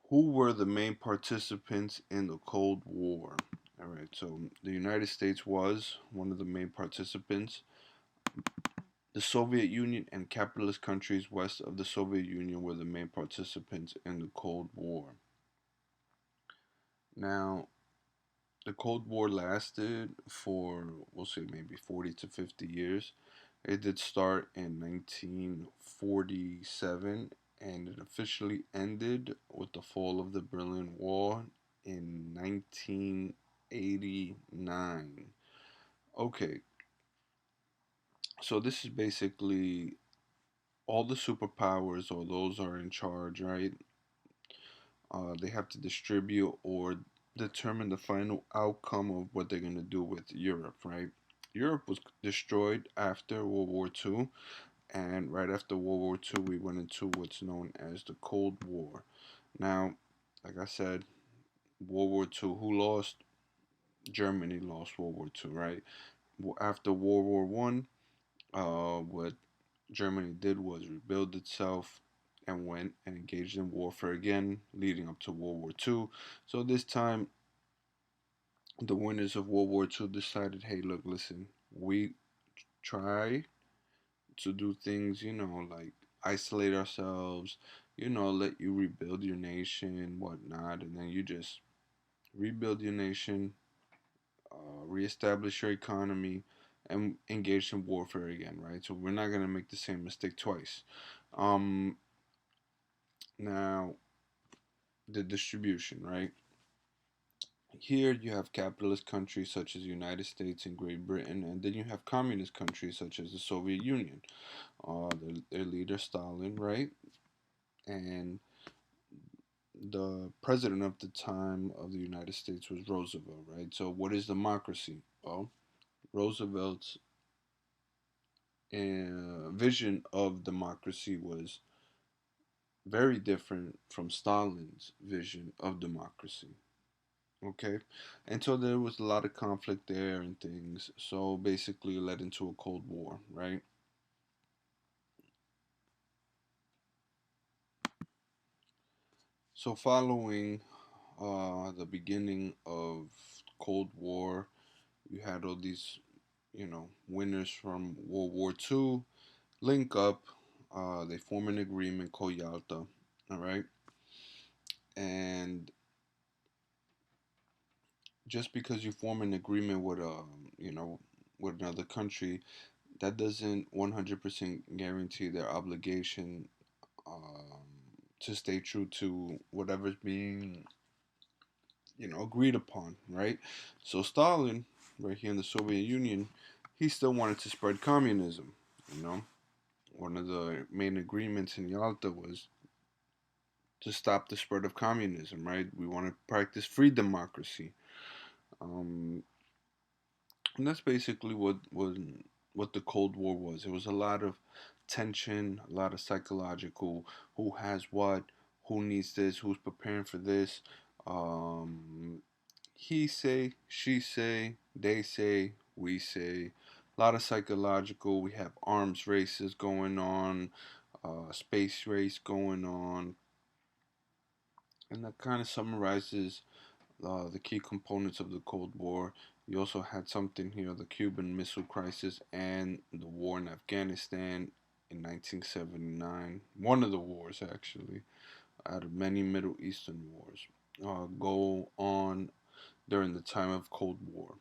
Who were the main participants in the Cold War? All right, so the United States was one of the main participants. The Soviet Union and capitalist countries west of the Soviet Union were the main participants in the Cold War. Now, the Cold War lasted for, we'll say, maybe 40 to 50 years. It did start in 1947 and it officially ended with the fall of the Berlin Wall in 1989. Okay, so this is basically all the superpowers, or those are in charge, right? They have to distribute or determine the final outcome of what they're going to do with Europe, right? Europe was destroyed after World War II, and right after World War II, we went into what's known as the Cold War. Now, like I said, World War II, who lost? Germany lost World War II, right? After World War One, what Germany did was rebuild itself and went and engaged in warfare again, leading up to World War II. So this time, the winners of World War II decided, hey, look, listen, we try to do things, like isolate ourselves, let you rebuild your nation, whatnot, and then you just rebuild your nation, reestablish your economy, and engage in warfare again, right? So we're not gonna make the same mistake twice. Um, Now, the distribution, right? Here you have capitalist countries such as the United States and Great Britain, and then you have communist countries such as the Soviet Union. Their leader Stalin, right? And the president of the time of the United States was Roosevelt, right? So what is democracy? Well, Roosevelt's vision of democracy was very different from Stalin's vision of democracy. Okay, and so there was a lot of conflict there and things. So basically, it led into a Cold War, right? So following the beginning of Cold War, you had all these, winners from World War II link up. They form an agreement called Yalta, all right? And just because you form an agreement with with another country, that doesn't 100% guarantee their obligation um, to stay true to whatever's being agreed upon, right? So Stalin, right here in the Soviet Union, he still wanted to spread communism. You know, one of the main agreements in Yalta was to stop the spread of communism, right? We want to practice free democracy. Um, and that's basically what the Cold War was. It was a lot of tension, a lot of psychological. Who has what? Who needs this? Who's preparing for this? Um, he say, she say, they say, we say. A lot of psychological. We have arms races going on, space race going on, and that kind of summarizes the key components of the Cold War. You also had something here, the Cuban Missile Crisis and the war in Afghanistan in 1979. One of the wars, actually, out of many Middle Eastern wars, go on during the time of Cold War.